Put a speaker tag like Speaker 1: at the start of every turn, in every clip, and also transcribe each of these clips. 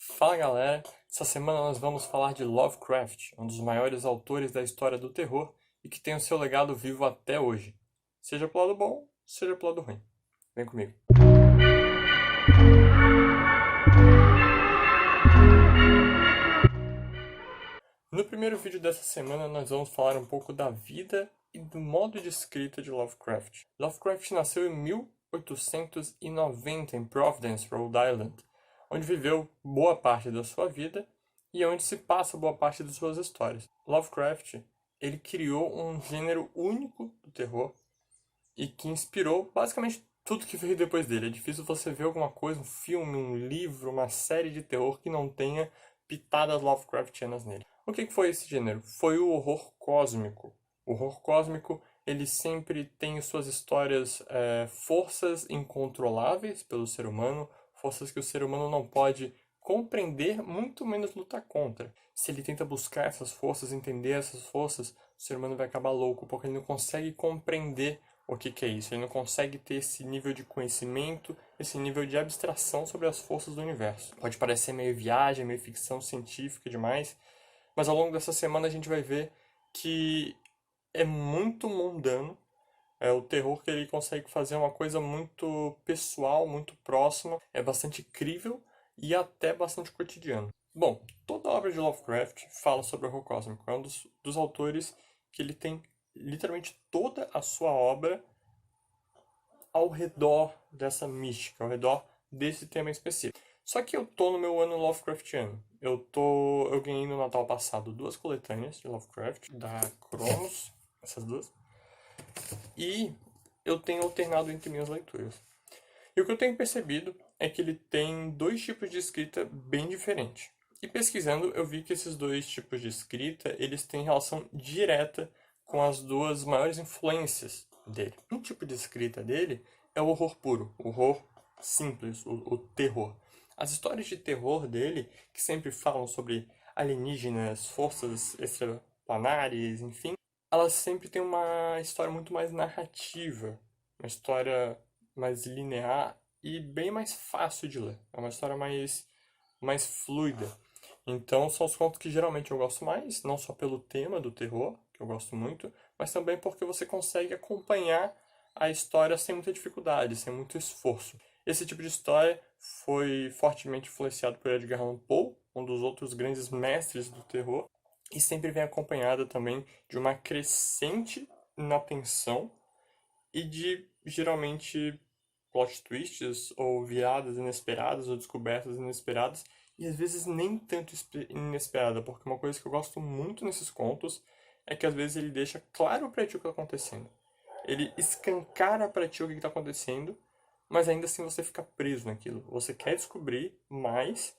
Speaker 1: Fala galera, essa semana nós vamos falar de Lovecraft, um dos maiores autores da história do terror e que tem o seu legado vivo até hoje. Seja pro lado bom, seja pro lado ruim. Vem comigo. No primeiro vídeo dessa semana nós vamos falar um pouco da vida e do modo de escrita de Lovecraft. Lovecraft nasceu em 1890 em Providence, Rhode Island, onde viveu boa parte da sua vida e onde se passa boa parte de suas histórias. Lovecraft, ele criou um gênero único do terror e que inspirou basicamente tudo que veio depois dele. É difícil você ver alguma coisa, um filme, um livro, uma série de terror que não tenha pitadas Lovecraftianas nele. O que foi esse gênero? Foi o horror cósmico. O horror cósmico, ele sempre tem em suas histórias forças incontroláveis pelo ser humano, forças que o ser humano não pode compreender, muito menos lutar contra. Se ele tenta buscar essas forças, entender essas forças, o ser humano vai acabar louco, porque ele não consegue compreender o que é isso. Ele não consegue ter esse nível de conhecimento, esse nível de abstração sobre as forças do universo. Pode parecer meio viagem, meio ficção científica demais, mas ao longo dessa semana a gente vai ver que é muito mundano. É o terror que ele consegue fazer uma coisa muito pessoal, muito próxima, é bastante crível e até bastante cotidiano. Bom, toda a obra de Lovecraft fala sobre o horror cósmico. É um dos autores que ele tem literalmente toda a sua obra ao redor dessa mística, ao redor desse tema específico. Só que eu tô no meu ano Lovecraftiano. Eu ganhei no Natal passado duas coletâneas de Lovecraft, da Cronos, essas duas. E eu tenho alternado entre minhas leituras. E o que eu tenho percebido é que ele tem dois tipos de escrita bem diferentes. E pesquisando, eu vi que esses dois tipos de escrita, eles têm relação direta com as duas maiores influências dele. Um tipo de escrita dele é o horror puro, o horror simples, o terror. As histórias de terror dele, que sempre falam sobre alienígenas, forças extraplanares, enfim, elas sempre têm uma história muito mais narrativa, uma história mais linear e bem mais fácil de ler. É uma história mais fluida. Então, são os contos que geralmente eu gosto mais, não só pelo tema do terror, que eu gosto muito, mas também porque você consegue acompanhar a história sem muita dificuldade, sem muito esforço. Esse tipo de história foi fortemente influenciado por Edgar Allan Poe, um dos outros grandes mestres do terror, e sempre vem acompanhada também de uma crescente na tensão e de, geralmente, plot twists ou viradas inesperadas ou descobertas inesperadas e às vezes nem tanto inesperada, porque uma coisa que eu gosto muito nesses contos é que às vezes ele deixa claro pra ti o que tá acontecendo. Ele escancara pra ti o que tá acontecendo, mas ainda assim você fica preso naquilo. Você quer descobrir mais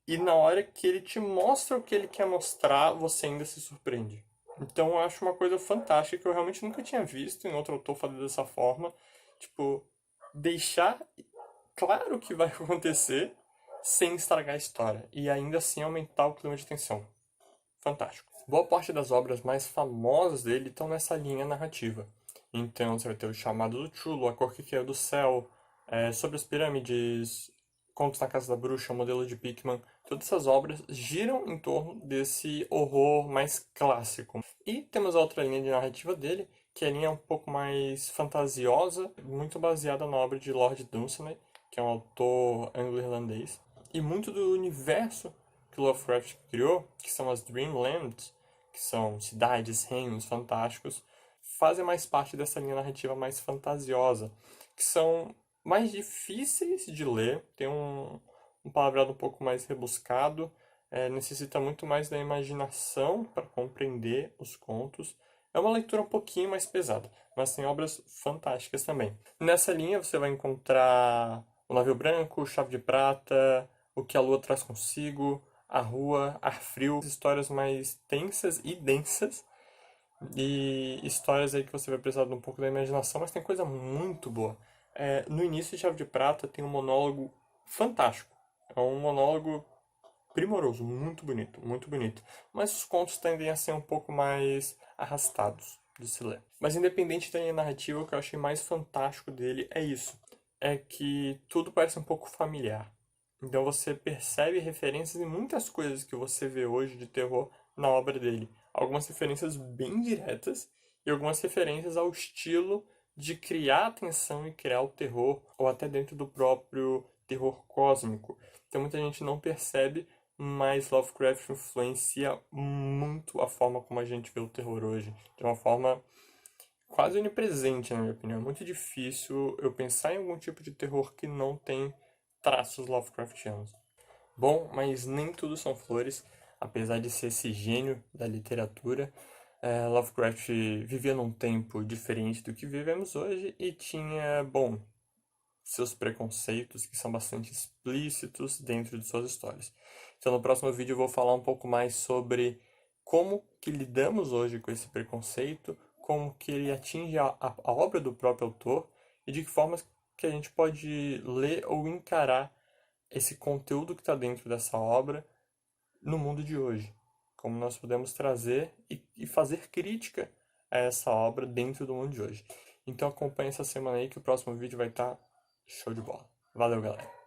Speaker 1: e na hora que ele te mostra o que ele quer mostrar, você ainda se surpreende. Então eu acho uma coisa fantástica que eu realmente nunca tinha visto em outro autor fazer dessa forma. Tipo, deixar claro o que vai acontecer sem estragar a história. E ainda assim aumentar o clima de tensão. Fantástico. Boa parte das obras mais famosas dele estão nessa linha narrativa. Então você vai ter o Chamado do Chulo, A Cor que Caiu do Céu, Sobre as Pirâmides, Contos na Casa da Bruxa, Modelo de Pickman. Todas essas obras giram em torno desse horror mais clássico. E temos a outra linha de narrativa dele, que é a linha um pouco mais fantasiosa, muito baseada na obra de Lord Dunsany, que é um autor anglo-irlandês. E muito do universo que Lovecraft criou, que são as Dreamlands, que são cidades, reinos fantásticos, fazem mais parte dessa linha narrativa mais fantasiosa, que são mais difíceis de ler, tem um palavreado um pouco mais rebuscado, necessita muito mais da imaginação para compreender os contos. É uma leitura um pouquinho mais pesada, mas tem obras fantásticas também. Nessa linha você vai encontrar O Navio Branco, Chave de Prata, O que a Lua Traz Consigo, A Rua, Ar Frio, histórias mais tensas e densas, e histórias aí que você vai precisar de um pouco da imaginação, mas tem coisa muito boa. No início de Chave de Prata tem um monólogo fantástico. É um monólogo primoroso, muito bonito, muito bonito. Mas os contos tendem a ser um pouco mais arrastados de se ler. Mas independente da linha narrativa, o que eu achei mais fantástico dele é isso. É que tudo parece um pouco familiar. Então você percebe referências em muitas coisas que você vê hoje de terror na obra dele. Algumas referências bem diretas e algumas referências ao estilo de criar a tensão e criar o terror, ou até dentro do próprio terror cósmico. Então muita gente não percebe, mas Lovecraft influencia muito a forma como a gente vê o terror hoje, de uma forma quase onipresente, na minha opinião. É muito difícil eu pensar em algum tipo de terror que não tem traços Lovecraftianos. Bom, mas nem tudo são flores. Apesar de ser esse gênio da literatura, Lovecraft vivia num tempo diferente do que vivemos hoje e tinha, bom, seus preconceitos que são bastante explícitos dentro de suas histórias. Então, no próximo vídeo eu vou falar um pouco mais sobre como que lidamos hoje com esse preconceito, como que ele atinge a obra do próprio autor e de que formas que a gente pode ler ou encarar esse conteúdo que está dentro dessa obra no mundo de hoje. Como nós podemos trazer e fazer crítica a essa obra dentro do mundo de hoje. Então acompanhe essa semana aí que o próximo vídeo vai estar show de bola. Valeu, galera!